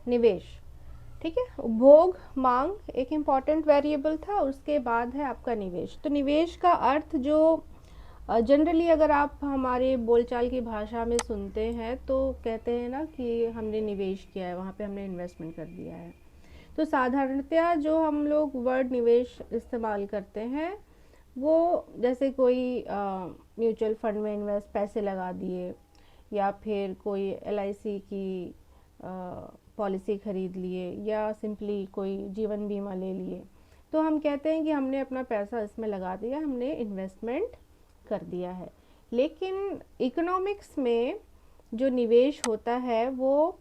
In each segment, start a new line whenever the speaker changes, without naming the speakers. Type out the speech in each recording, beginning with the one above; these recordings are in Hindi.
निवेश, ठीक है। उपभोग, मांग एक इम्पॉर्टेंट वेरिएबल था, उसके बाद है आपका निवेश। तो निवेश का अर्थ जो जनरली अगर आप हमारे बोलचाल की भाषा में सुनते हैं तो कहते हैं ना कि हमने निवेश किया है, वहाँ पे हमने इन्वेस्टमेंट कर दिया है। तो साधारणतया जो हम लोग वर्ड निवेश इस्तेमाल करते हैं वो जैसे कोई म्यूचुअल फंड में इन्वेस्ट पैसे लगा दिए, या फिर कोई LIC की पॉलिसी ख़रीद लिए, या सिंपली कोई जीवन बीमा ले लिए, तो हम कहते हैं कि हमने अपना पैसा इसमें लगा दिया, हमने इन्वेस्टमेंट कर दिया है। लेकिन इकोनॉमिक्स में जो निवेश होता है वो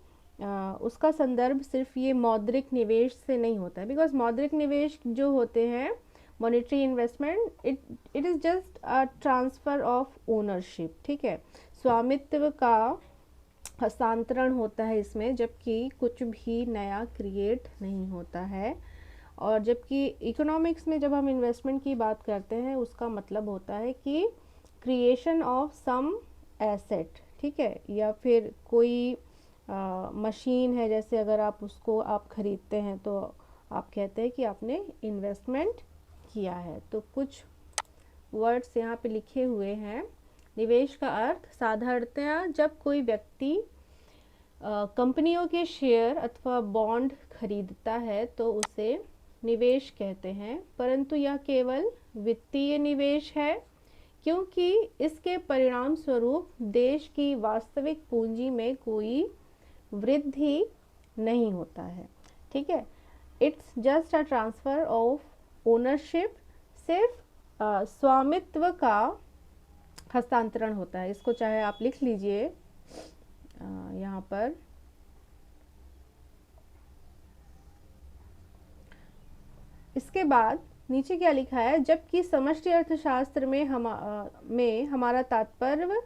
उसका संदर्भ सिर्फ ये मौद्रिक निवेश से नहीं होता है, बिकॉज मौद्रिक निवेश जो होते हैं, monetary investment, it is just a transfer of ownership, ठीक है, स्वामित्व का हस्तांतरण होता है इसमें, जबकि कुछ भी नया क्रिएट नहीं होता है। और जबकि इकोनॉमिक्स में जब हम इन्वेस्टमेंट की बात करते हैं उसका मतलब होता है कि क्रिएशन ऑफ सम एसेट, ठीक है, या फिर कोई मशीन है, जैसे अगर आप उसको आप ख़रीदते हैं तो आप कहते हैं कि आपने इन्वेस्टमेंट किया है। तो कुछ वर्ड्स यहाँ पे लिखे हुए हैं। निवेश का अर्थ साधारणतया जब कोई व्यक्ति कंपनियों के शेयर अथवा बॉन्ड खरीदता है तो उसे निवेश कहते हैं, परंतु यह केवल वित्तीय निवेश है क्योंकि इसके परिणाम स्वरूप देश की वास्तविक पूंजी में कोई वृद्धि नहीं होता है, ठीक है। It's just a transfer of ownership, सिर्फ स्वामित्व का हस्तांतरण होता है। इसको चाहे आप लिख लीजिए यहाँ पर। इसके बाद नीचे क्या लिखा है, जबकि समष्टि अर्थशास्त्र में हमारा तात्पर्य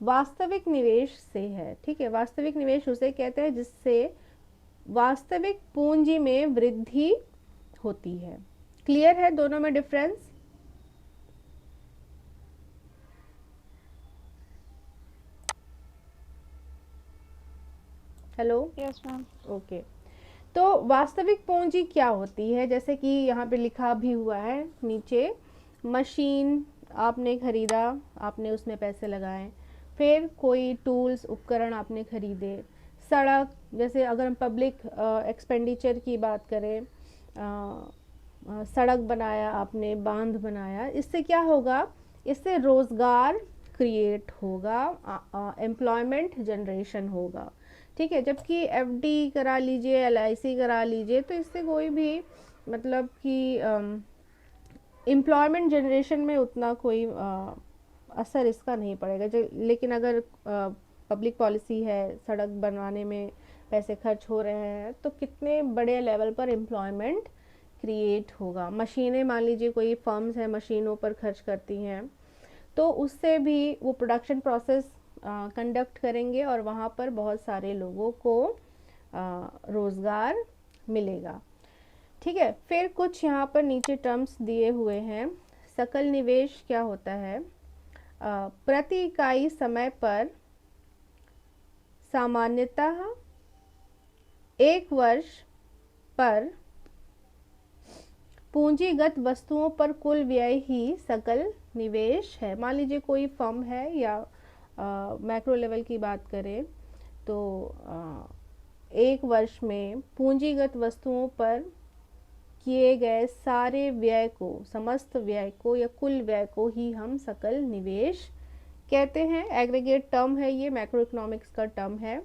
वास्तविक निवेश से है, ठीक है। वास्तविक निवेश उसे कहते हैं जिससे वास्तविक पूंजी में वृद्धि होती है। क्लियर है दोनों में difference? Hello?
Yes ma'am.
Okay. तो वास्तविक पूंजी क्या होती है, जैसे कि यहाँ पे लिखा भी हुआ है नीचे, मशीन आपने ख़रीदा, आपने उसमें पैसे लगाए, फिर कोई टूल्स उपकरण आपने ख़रीदे, सड़क, जैसे अगर हम पब्लिक एक्सपेंडिचर की बात करें, सड़क बनाया आपने, बांध बनाया, इससे क्या होगा, इससे रोज़गार क्रिएट होगा, एम्प्लॉयमेंट जनरेशन होगा, ठीक है। जबकि FD करा लीजिए, LIC करा लीजिए, तो इससे कोई भी मतलब कि एम्प्लॉयमेंट जनरेशन में उतना कोई असर इसका नहीं पड़ेगा। लेकिन अगर पब्लिक पॉलिसी है, सड़क बनवाने में पैसे खर्च हो रहे हैं, तो कितने बड़े लेवल पर एम्प्लॉयमेंट क्रिएट होगा। मशीनें, मान लीजिए कोई फर्म्स हैं मशीनों पर खर्च करती हैं, तो उससे भी वो प्रोडक्शन प्रोसेस कंडक्ट करेंगे और वहाँ पर बहुत सारे लोगों को रोज़गार मिलेगा, ठीक है। फिर कुछ यहाँ पर नीचे टर्म्स दिए हुए हैं। सकल निवेश क्या होता है, प्रति इकाई समय पर सामान्यतः 1 वर्ष पर पूंजीगत वस्तुओं पर कुल व्यय ही सकल निवेश है। मान लीजिए कोई फर्म है, या मैक्रो लेवल की बात करें तो 1 वर्ष में पूंजीगत वस्तुओं पर किए गए सारे व्यय को, समस्त व्यय को या कुल व्यय को ही हम सकल निवेश कहते हैं। एग्रीगेट टर्म है ये, मैक्रो इकोनॉमिक्स का टर्म है,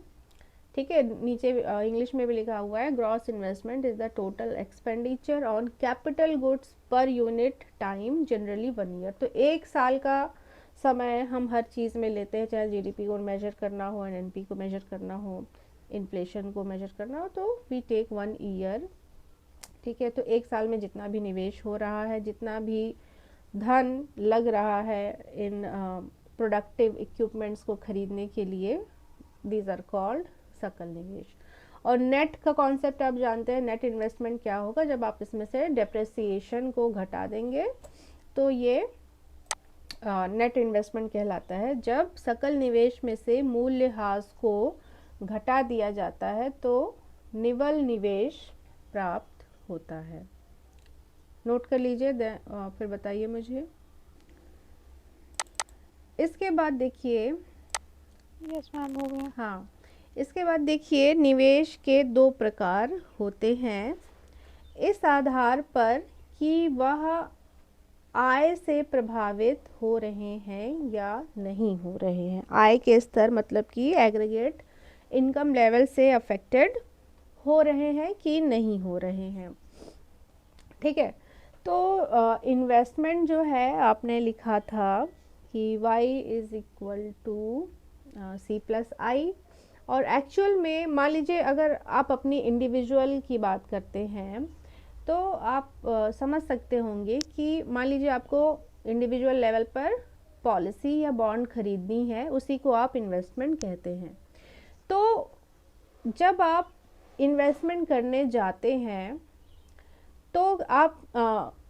ठीक है। नीचे इंग्लिश में भी लिखा हुआ है, gross investment is the total expenditure on capital goods per unit time, generally 1 year. तो 1 साल का समय हम हर चीज़ में लेते हैं, चाहे GDP को मेजर करना हो, NNP को मेजर करना हो, इन्फ्लेशन को मेजर करना हो, तो वी टेक 1 ईयर, ठीक है। तो 1 साल में जितना भी निवेश हो रहा है, जितना भी धन लग रहा है इन प्रोडक्टिव इक्विपमेंट्स को खरीदने के लिए, दीज आर कॉल्ड सकल निवेश। और नेट का कॉन्सेप्ट आप जानते हैं, नेट इन्वेस्टमेंट क्या होगा, जब आप इसमें से डेप्रिसिएशन को घटा देंगे तो ये नेट इन्वेस्टमेंट कहलाता है। जब सकल निवेश में से मूल्यह्रास को घटा दिया जाता है तो निवल निवेश प्राप्त होता है। नोट कर लीजिए, फिर बताइए मुझे। इसके बाद देखिए,
यस मैम हो गया।
हाँ, इसके बाद देखिए निवेश के दो प्रकार होते हैं इस आधार पर कि वह आय से प्रभावित हो रहे हैं या नहीं हो रहे हैं। आय के स्तर मतलब कि एग्रीगेट इनकम लेवल से अफेक्टेड हो रहे हैं कि नहीं हो रहे हैं। ठीक है, तो इन्वेस्टमेंट जो है आपने लिखा था कि y is equal to C+I, और एक्चुअल में मान लीजिए अगर आप अपनी इंडिविजुअल की बात करते हैं तो आप समझ सकते होंगे कि मान लीजिए आपको इंडिविजुअल लेवल पर पॉलिसी या बॉन्ड खरीदनी है, उसी को आप इन्वेस्टमेंट कहते हैं। तो जब आप इन्वेस्टमेंट करने जाते हैं तो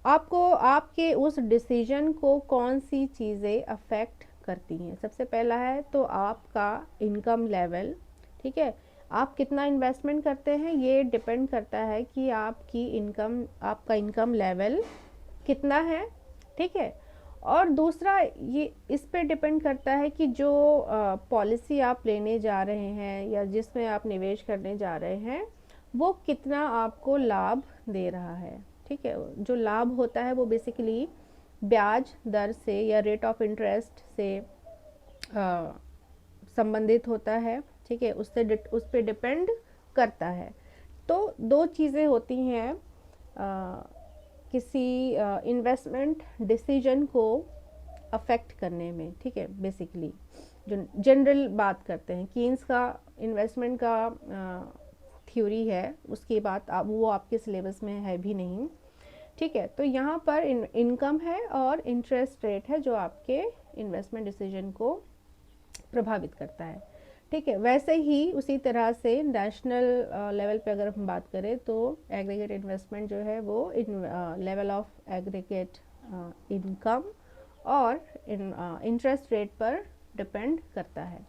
आपको आपके उस डिसीजन को कौन सी चीज़ें अफेक्ट करती हैं। सबसे पहला है तो आपका इनकम लेवल। ठीक है, आप कितना इन्वेस्टमेंट करते हैं ये डिपेंड करता है कि आपका इनकम लेवल कितना है। ठीक है, और दूसरा ये इस पे डिपेंड करता है कि जो पॉलिसी आप लेने जा रहे हैं या जिसमें आप निवेश करने जा रहे हैं वो कितना आपको लाभ दे रहा है। ठीक है, जो लाभ होता है वो बेसिकली ब्याज दर से या रेट ऑफ इंटरेस्ट से संबंधित होता है। ठीक है, उस पर डिपेंड करता है। तो दो चीज़ें होती हैं किसी इन्वेस्टमेंट डिसीजन को अफेक्ट करने में। ठीक है, बेसिकली जो जनरल बात करते हैं कीन्स का इन्वेस्टमेंट का थ्योरी है, उसकी बात वो आपके सिलेबस में है भी नहीं। ठीक है, तो यहाँ पर इनकम है और इंटरेस्ट रेट है जो आपके इन्वेस्टमेंट डिसीजन को प्रभावित करता है। ठीक है, वैसे ही उसी तरह से नेशनल लेवल पे अगर हम बात करें तो एग्रीगेट इन्वेस्टमेंट जो है वो लेवल ऑफ एग्रीगेट इनकम और इंटरेस्ट रेट पर डिपेंड करता है।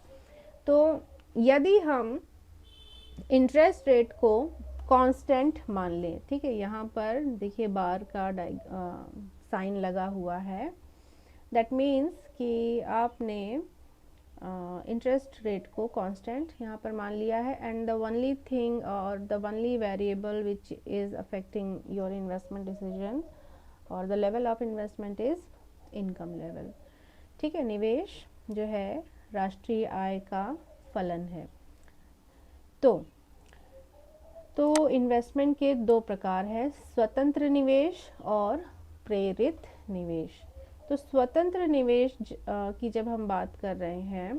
तो यदि हम इंटरेस्ट रेट को कांस्टेंट मान लें, ठीक है, यहाँ पर देखिए बार का साइन लगा हुआ है, दैट मीन्स कि आपने इंटरेस्ट रेट को कांस्टेंट यहाँ पर मान लिया है एंड द ओनली थिंग और the only variable which is affecting your investment decision और the level of investment is income level. ठीक है, निवेश जो है राष्ट्रीय आय का फलन है। तो इन्वेस्टमेंट के दो प्रकार हैं, स्वतंत्र निवेश और प्रेरित निवेश। तो स्वतंत्र निवेश की जब हम बात कर रहे हैं,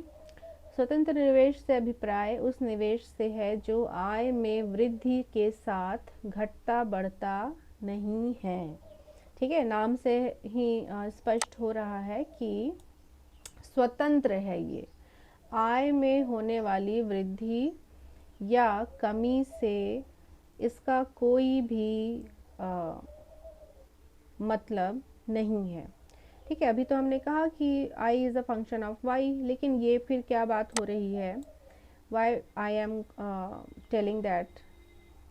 स्वतंत्र निवेश से अभिप्राय उस निवेश से है जो आय में वृद्धि के साथ घटता बढ़ता नहीं है। ठीक है, नाम से ही स्पष्ट हो रहा है कि स्वतंत्र है ये, आय में होने वाली वृद्धि या कमी से इसका कोई भी मतलब नहीं है। ठीक है, अभी तो हमने कहा कि i is a function of y, लेकिन ये फिर क्या बात हो रही है, why I am telling that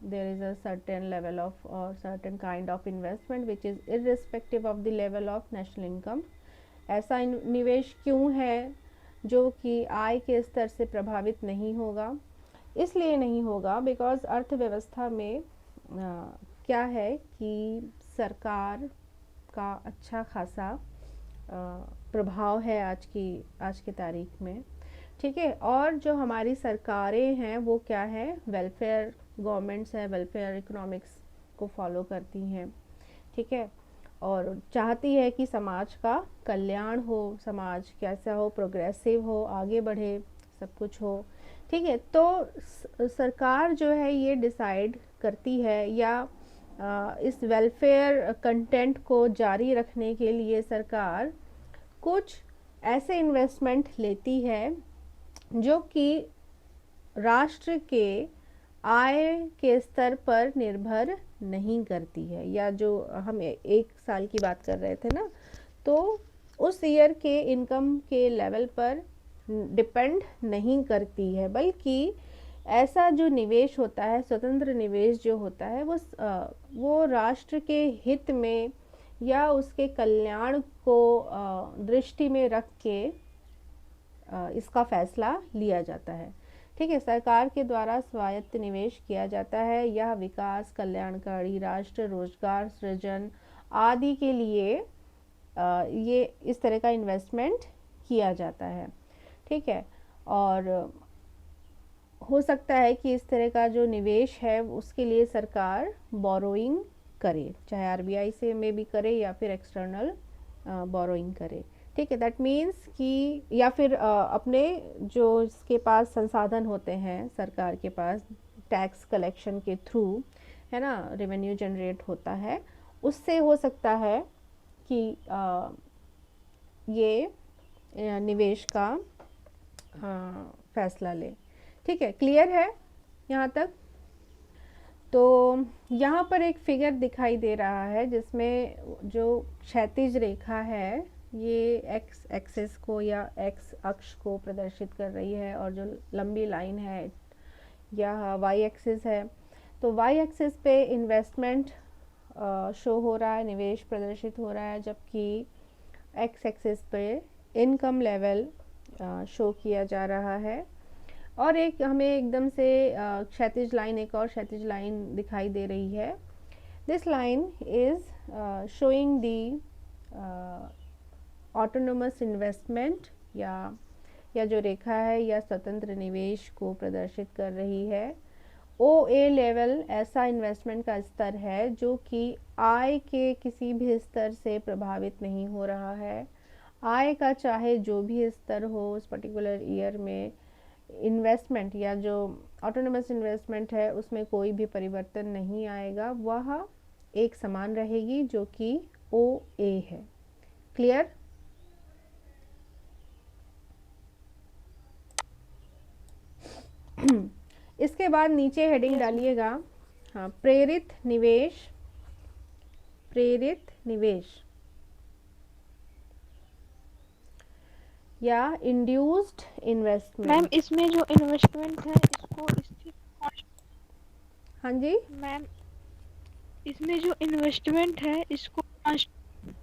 there is a certain level of or certain kind of investment which is irrespective of the level of national income। ऐसा निवेश क्यों है जो कि आय के स्तर से प्रभावित नहीं होगा? इसलिए नहीं होगा बिकॉज अर्थव्यवस्था में क्या है कि सरकार का अच्छा खासा प्रभाव है आज की तारीख में। ठीक है, और जो हमारी सरकारें हैं वो क्या है, वेलफेयर गवर्नमेंट्स है, वेलफेयर इकोनॉमिक्स को फॉलो करती हैं। ठीक है, और चाहती है कि समाज का कल्याण हो, समाज कैसा हो, प्रोग्रेसिव हो, आगे बढ़े, सब कुछ हो। ठीक है, तो सरकार जो है ये डिसाइड करती है या इस वेलफेयर कंटेंट को जारी रखने के लिए सरकार कुछ ऐसे इन्वेस्टमेंट लेती है जो कि राष्ट्र के आय के स्तर पर निर्भर नहीं करती है, या जो हम एक साल की बात कर रहे थे ना, तो उस ईयर के इनकम के लेवल पर डिपेंड नहीं करती है, बल्कि ऐसा जो निवेश होता है, स्वतंत्र निवेश जो होता है, वो राष्ट्र के हित में या उसके कल्याण को दृष्टि में रख के इसका फैसला लिया जाता है। ठीक है, सरकार के द्वारा स्वायत्त निवेश किया जाता है। यह विकास, कल्याणकारी राष्ट्र, रोजगार सृजन आदि के लिए ये इस तरह का इन्वेस्टमेंट किया जाता है। ठीक है, और हो सकता है कि इस तरह का जो निवेश है उसके लिए सरकार बोरोइंग करे, चाहे आरबीआई से में भी करे या फिर एक्सटर्नल बोरोइंग करे। ठीक है, दैट मीन्स कि या फिर अपने जो इसके पास संसाधन होते हैं सरकार के पास, टैक्स कलेक्शन के थ्रू, है ना, रेवेन्यू जनरेट होता है, उससे हो सकता है कि ये निवेश का फैसला ले। ठीक है, क्लियर है यहाँ तक? तो यहाँ पर एक फिगर दिखाई दे रहा है जिसमें जो क्षैतिज रेखा है ये एक्स एक्सिस को या एक्स अक्ष को प्रदर्शित कर रही है, और जो लंबी लाइन है यह वाई एक्सिस है। तो वाई एक्सिस पे इन्वेस्टमेंट शो हो रहा है, निवेश प्रदर्शित हो रहा है, जबकि एक्स एक्सिस पे इनकम लेवल शो किया जा रहा है। और एक हमें एकदम से क्षैतिज लाइन, एक और क्षैतिज लाइन दिखाई दे रही है। This line is showing the autonomous investment, या जो रेखा है या स्वतंत्र निवेश को प्रदर्शित कर रही है। ओ ए लेवल ऐसा इन्वेस्टमेंट का स्तर है जो कि आय के किसी भी स्तर से प्रभावित नहीं हो रहा है। आय का चाहे जो भी स्तर हो उस पर्टिकुलर ईयर में, इन्वेस्टमेंट या जो ऑटोनोमस इन्वेस्टमेंट है उसमें कोई भी परिवर्तन नहीं आएगा, वह एक समान रहेगी, जो कि ओ ए है। क्लियर? इसके बाद नीचे हेडिंग डालिएगा, हाँ, प्रेरित निवेश, प्रेरित निवेश या इंड्यूस्ड इन्वेस्टमेंट।
मैम इसमें जो इन्वेस्टमेंट है इसको
हाँ जी
मैम, इसमें जो इन्वेस्टमेंट है इसको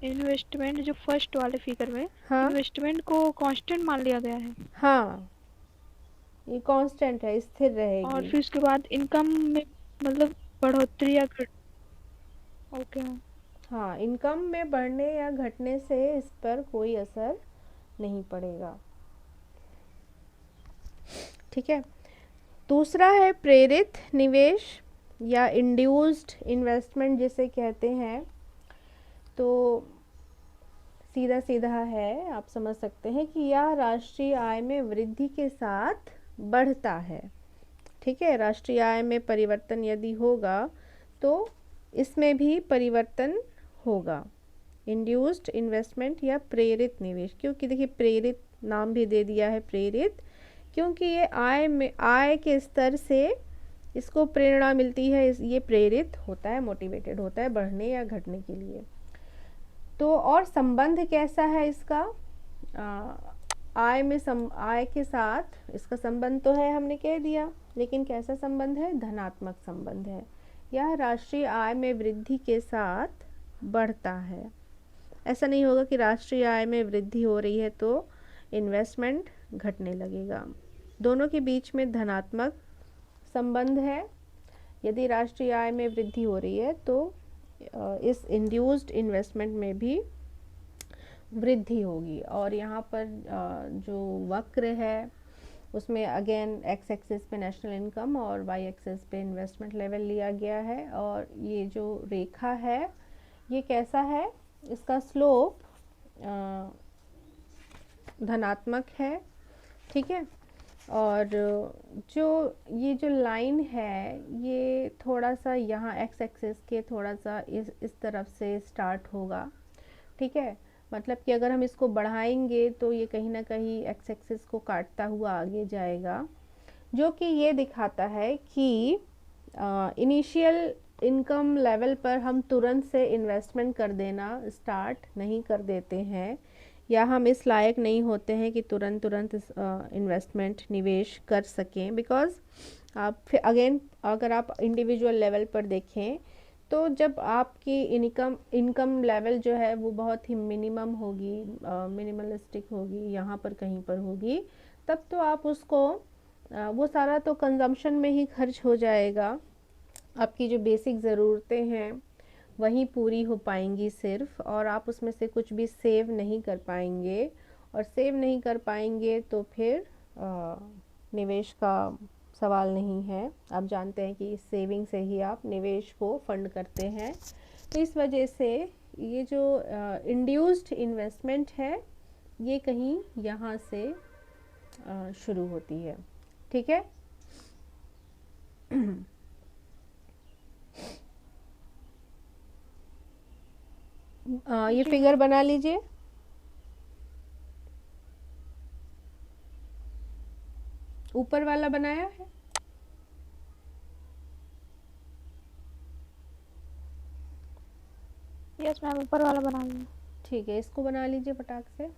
इन्वेस्टमेंट जो फर्स्ट वाले फिगर में,
हाँ
इन्वेस्टमेंट को कांस्टेंट मान लिया गया है।
हाँ, ये कांस्टेंट है, स्थिर
और
रहेगी।
फिर उसके बाद इनकम में मतलब बढ़ोतरी या घट। Okay ma'am.
हाँ, इनकम में बढ़ने या घटने से इस पर कोई असर नहीं पड़ेगा। ठीक है, दूसरा है प्रेरित निवेश या इंड्यूस्ड इन्वेस्टमेंट जिसे कहते हैं। तो सीधा सीधा है, आप समझ सकते हैं कि यह राष्ट्रीय आय में वृद्धि के साथ बढ़ता है। ठीक है, राष्ट्रीय आय में परिवर्तन यदि होगा तो इसमें भी परिवर्तन होगा। इंड्यूस्ड इन्वेस्टमेंट या प्रेरित निवेश, क्योंकि देखिए प्रेरित नाम भी दे दिया है प्रेरित, क्योंकि ये आय के स्तर से इसको प्रेरणा मिलती है, ये प्रेरित होता है, मोटिवेटेड होता है बढ़ने या घटने के लिए। तो और संबंध कैसा है इसका? आय के साथ इसका संबंध तो है, हमने कह दिया, लेकिन कैसा संबंध है? धनात्मक संबंध है। यह राष्ट्रीय आय में वृद्धि के साथ बढ़ता है। ऐसा नहीं होगा कि राष्ट्रीय आय में वृद्धि हो रही है तो इन्वेस्टमेंट घटने लगेगा। दोनों के बीच में धनात्मक संबंध है। यदि राष्ट्रीय आय में वृद्धि हो रही है तो इस इंड्यूस्ड इन्वेस्टमेंट में भी वृद्धि होगी। और यहाँ पर जो वक्र है उसमें अगेन एक्स एक्सिस पे नेशनल इनकम और वाई एक्सिस पे इन्वेस्टमेंट लेवल लिया गया है। और ये जो रेखा है ये कैसा है? इसका स्लोप धनात्मक है। ठीक है, और ये जो लाइन है ये थोड़ा सा यहाँ एक्स एक्सिस के थोड़ा सा इस तरफ से स्टार्ट होगा। ठीक है, मतलब कि अगर हम इसको बढ़ाएंगे तो ये कहीं ना कहीं एक्स एक्सिस को काटता हुआ आगे जाएगा, जो कि ये दिखाता है कि इनिशियल इनकम लेवल पर हम तुरंत से इन्वेस्टमेंट कर देना स्टार्ट नहीं कर देते हैं। या हम इस लायक नहीं होते हैं कि तुरंत तुरंत इन्वेस्टमेंट निवेश कर सकें। बिकॉज़ आप फिर अगेन अगर आप इंडिविजुअल लेवल पर देखें तो जब आपकी इनकम लेवल जो है वो बहुत ही मिनिमम होगी, मिनिमलिस्टिक होगी, यहाँ पर कहीं पर होगी, तब तो आप उसको वो सारा तो कंजम्पशन में ही खर्च हो जाएगा। आपकी जो बेसिक ज़रूरतें हैं वही पूरी हो पाएंगी सिर्फ, और आप उसमें से कुछ भी सेव नहीं कर पाएंगे। और सेव नहीं कर पाएंगे तो फिर निवेश का सवाल नहीं है। आप जानते हैं कि सेविंग से ही आप निवेश को फंड करते हैं। तो इस वजह से ये जो इंड्यूस्ड इन्वेस्टमेंट है ये कहीं यहाँ से शुरू होती है। ठीक है। ये
जी
फिगर
मैम।
बना लीजिए। ऊपर वाला बनाया है?
यस मैम, ऊपर वाला बना लिया।
ठीक है, इसको बना लीजिए फटाक से।